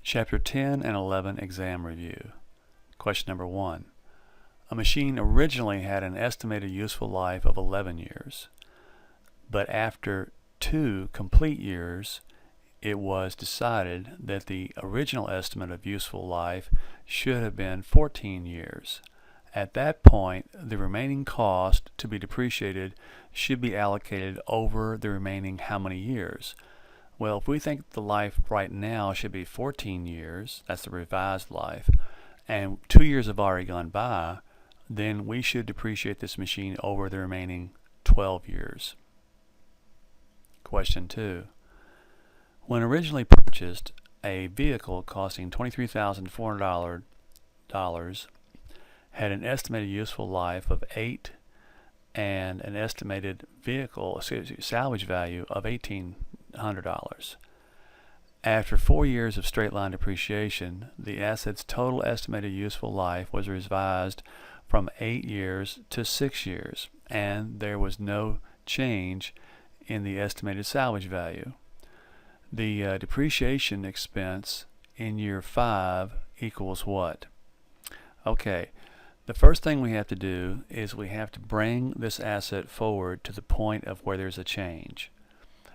Chapter 10 and 11 Exam Review. Question number 1. A machine originally had an estimated useful life of 11 years, but after 2 complete years, it was decided that the original estimate of useful life should have been 14 years. At that point, the remaining cost to be depreciated should be allocated over the remaining how many years? Well, if we think the life right now should be 14 years, that's the revised life, and 2 years have already gone by, then we should depreciate this machine over the remaining 12 years. Question 2. When originally purchased, a vehicle costing $23,400 had an estimated useful life of 8 and an estimated salvage value of $1,800. After 4 years of straight-line depreciation, the asset's total estimated useful life was revised from 8 years to 6 years, and there was no change in the estimated salvage value. The depreciation expense in year 5 equals what? Okay, the first thing we have to do is we have to bring this asset forward to the point of where there's a change.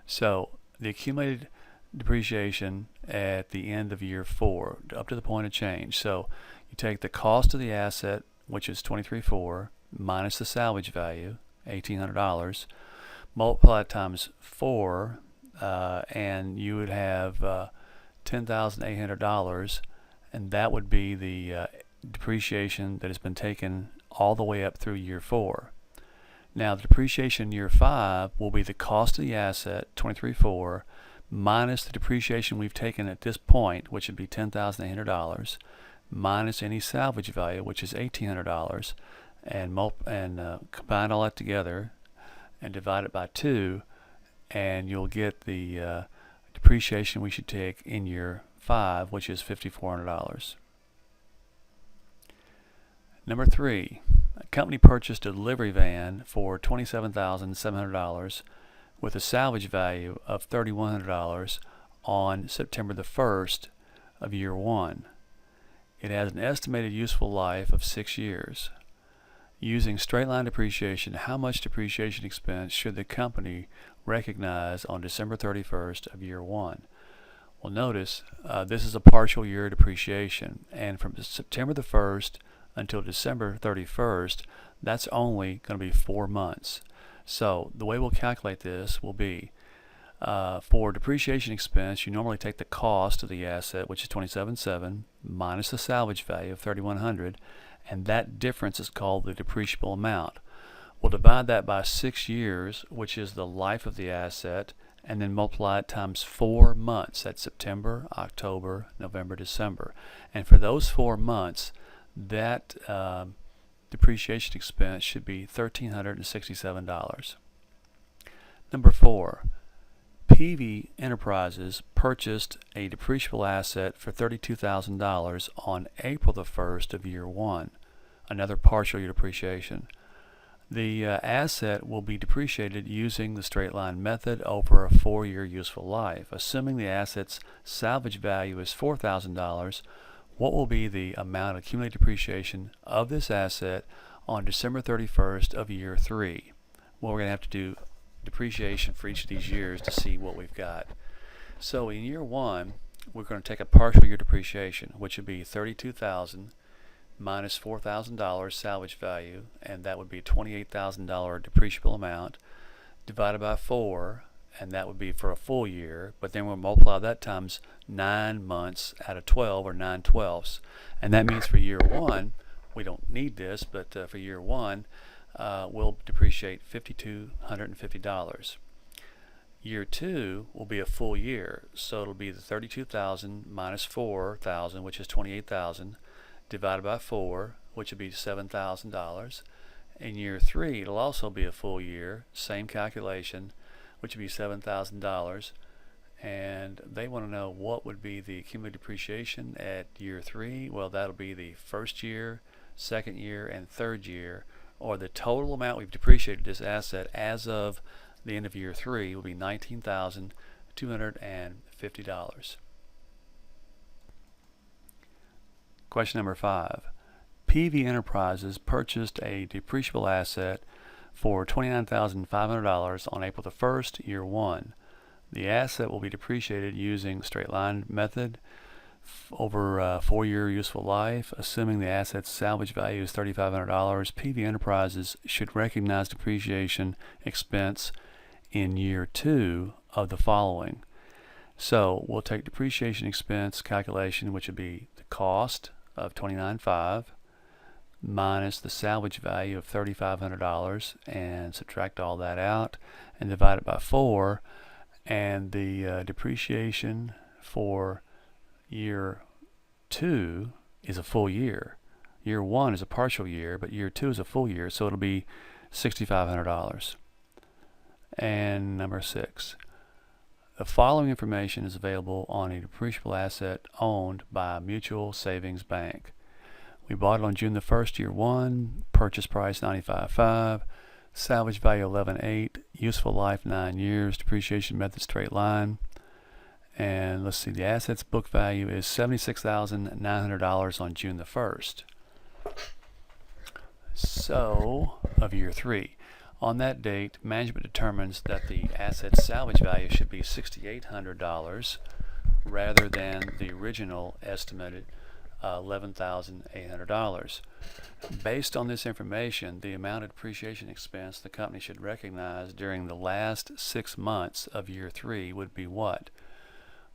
So the accumulated depreciation at the end of year 4 up to the point of change. So you take the cost of the asset, which is $23,400, minus the salvage value, $1,800, multiply it times 4, and you would have $10,800, and that would be the depreciation that has been taken all the way up through year 4. Now the depreciation in year 5 will be the cost of the asset, $23,400, minus the depreciation we've taken at this point, which would be $10,800, minus any salvage value, which is $1,800, and combine all that together and divide it by 2, and you'll get the depreciation we should take in year 5, which is $5,400. Number 3, a company purchased a delivery van for $27,700 with a salvage value of $3,100 on September the 1st of year 1. It has an estimated useful life of 6 years. Using straight-line depreciation, how much depreciation expense should the company recognize on December 31st of year 1? Well, notice this is a partial year depreciation, and from September the 1st until December 31st, that's only going to be 4 months. So the way we'll calculate this will be for depreciation expense, you normally take the cost of the asset, which is $27,700, minus the salvage value of $3,100, and that difference is called the depreciable amount. We'll divide that by 6 years, which is the life of the asset, and then multiply it times 4 months. That's September, October, November, December. And for those 4 months, that depreciation expense should be $1,367. Number 4, PV Enterprises purchased a depreciable asset for $32,000 on April the 1st of year 1, another partial year depreciation. The asset will be depreciated using the straight line method over a 4-year useful life. Assuming the asset's salvage value is $4,000, what will be the amount of accumulated depreciation of this asset on December 31st of year 3? Well, we're going to have to do depreciation for each of these years to see what we've got. So in year 1, we're going to take a partial year depreciation, which would be $32,000 minus $4,000 salvage value, and that would be a $28,000 depreciable amount, divided by 4, and that would be for a full year, but then we'll multiply that times 9 months out of 12, or 9/12, and that means for year 1, we don't need this, but for year 1, we'll depreciate $5,250. Year 2 will be a full year, so it'll be the $32,000 minus $4,000, which is $28,000, divided by 4, which would be $7,000. In year 3, it'll also be a full year, same calculation, which would be $7,000, and they want to know what would be the accumulated depreciation at year 3. Well, that'll be the first year, second year, and third year, or the total amount we've depreciated this asset as of the end of year 3 will be $19,250. Question number 5. PV Enterprises purchased a depreciable asset for $29,500 on April the 1st, year 1. The asset will be depreciated using straight line method over a 4-year useful life. Assuming the asset's salvage value is $3,500, PV Enterprises should recognize depreciation expense in year 2 of the following. So we'll take depreciation expense calculation, which would be the cost of $29,500 minus the salvage value of $3,500, and subtract all that out and divide it by 4, and the depreciation for year 2 is a full year. Year 1 is a partial year, but year 2 is a full year, so it'll be $6,500. And number 6. The following information is available on a depreciable asset owned by a mutual savings bank. We bought it on June the 1st, year 1, purchase price $95,500, salvage value $11,800, useful life 9 years, depreciation method straight line. And let's see, the asset's book value is $76,900 on June the 1st. So, of year 3. On that date, management determines that the asset's salvage value should be $6,800 rather than the original estimated $11,800. Based on this information, the amount of depreciation expense the company should recognize during the last 6 months of year 3 would be what?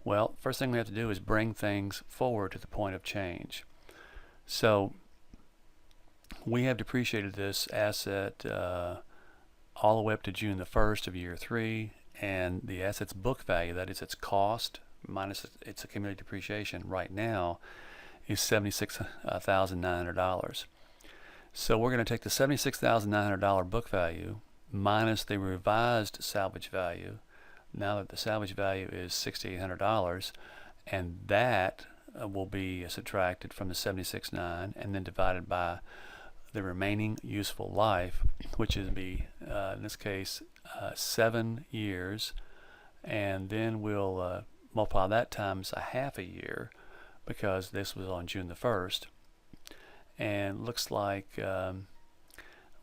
Well, first thing we have to do is bring things forward to the point of change. So we have depreciated this asset all the way up to June the 1st of year 3, and the asset's book value, that is its cost minus its accumulated depreciation, right now is $76,900. So we're going to take the $76,900 book value minus the revised salvage value, now that the salvage value is $6,800, and that will be subtracted from the $76,900 and then divided by the remaining useful life, which is be in this case 7 years, and then we'll multiply that times a half a year, because this was on June the 1st, and looks like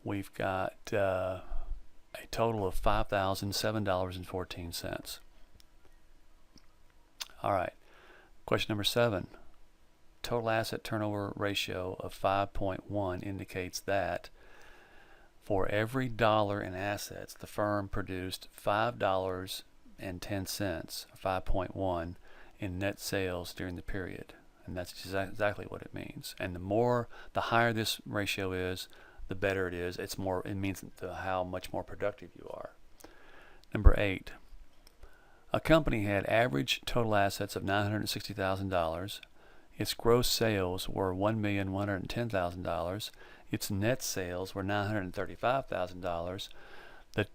we've got a total of $5,007.14. All right, question number 7. Total asset turnover ratio of 5.1 indicates that for every dollar in assets, the firm produced $5.10, 5.1, in net sales during the period, and that's exactly what it means. And the higher this ratio is, the better it is. It means how much more productive you are. Number 8. A company had average total assets of $960,000. Its gross sales were $1,110,000. Its net sales were $935,000.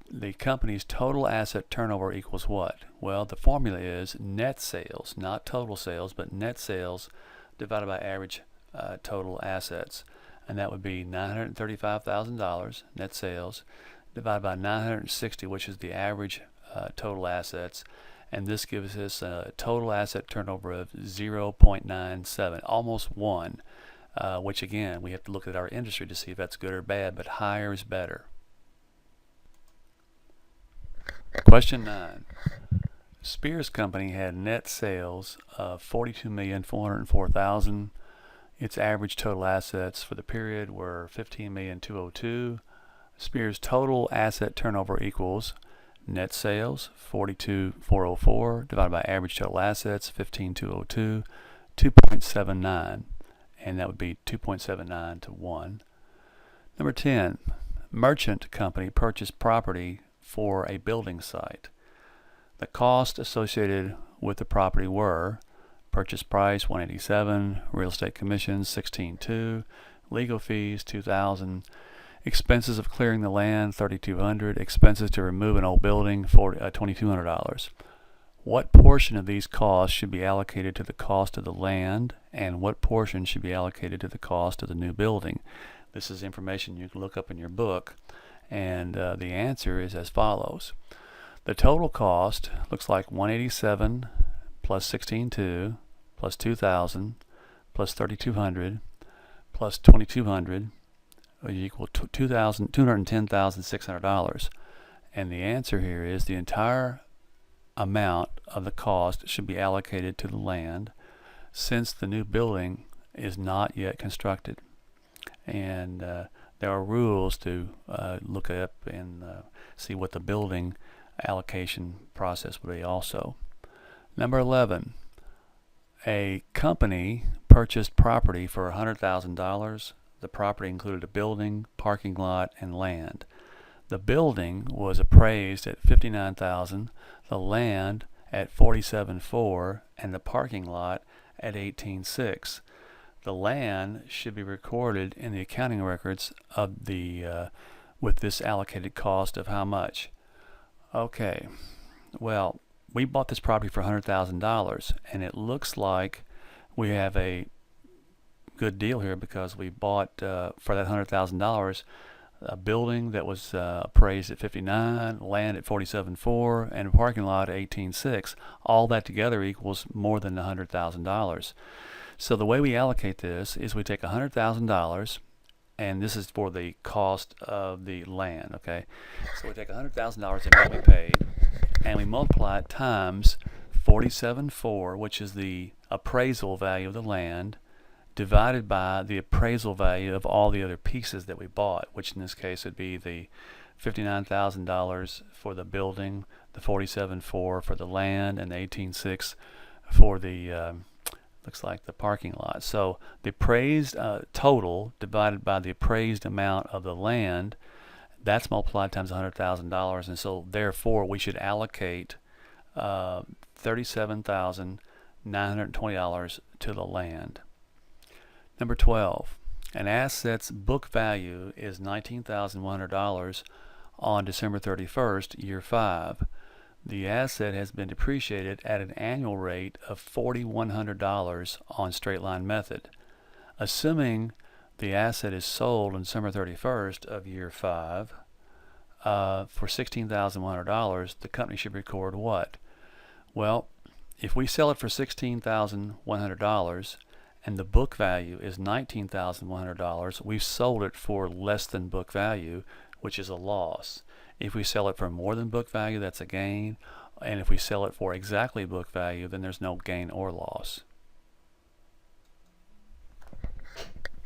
The company's total asset turnover equals what? Well, the formula is net sales, not total sales, but net sales divided by average total assets. And that would be $935,000 net sales divided by 960, which is the average total assets. And this gives us a total asset turnover of 0.97, almost 1, which again, we have to look at our industry to see if that's good or bad, but higher is better. Question 9. Spears Company had net sales of $42,404,000. Its average total assets for the period were $15,202,000. Spears' total asset turnover equals net sales $42,404 divided by average total assets $15,202, 2.79, and that would be 2.79 to 1. Number 10. Merchant Company purchased property for a building site. The cost associated with the property were purchase price $187,000, real estate commissions $16,200, legal fees $2,000, expenses of clearing the land $3,200, expenses to remove an old building $2,200. What portion of these costs should be allocated to the cost of the land, and what portion should be allocated to the cost of the new building? This is information you can look up in your book, and the answer is as follows. The total cost looks like $187,000 plus $16,200 plus $2,000 plus 3,200 plus 2,200 equal to $210,600. And the answer here is the entire amount of the cost should be allocated to the land since the new building is not yet constructed. And there are rules to look up and see what the building allocation process would be also. Number 11, a company purchased property for $100,000. The property included a building, parking lot, and land. The building was appraised at $59,000, the land at $47,400, and the parking lot at $18,600. The land should be recorded in the accounting records of the with this allocated cost of how much? Okay, well, we bought this property for $100,000, and it looks like we have a good deal here because we bought for that $100,000 a building that was appraised at $59,000, land at $47,400, and a parking lot at $18,600. All that together equals more than $100,000. So the way we allocate this is we take $100,000, and this is for the cost of the land, okay? So we take $100,000 in what we paid, and we multiply it times $47,400, which is the appraisal value of the land, divided by the appraisal value of all the other pieces that we bought, which in this case would be the $59,000 for the building, the $47,400 for the land, and the $18,600 for the looks like the parking lot. So the appraised total divided by the appraised amount of the land, that's multiplied times $100,000, and so therefore we should allocate $37,920 to the land. Number 12, an asset's book value is $19,100 on December 31st, year 5. The asset has been depreciated at an annual rate of $4,100 on straight line method. Assuming the asset is sold on December 31st of year 5 for $16,100, the company should record what? Well, if we sell it for $16,100 and the book value is $19,100, we've sold it for less than book value, which is a loss. If we sell it for more than book value, that's a gain. And if we sell it for exactly book value, then there's no gain or loss.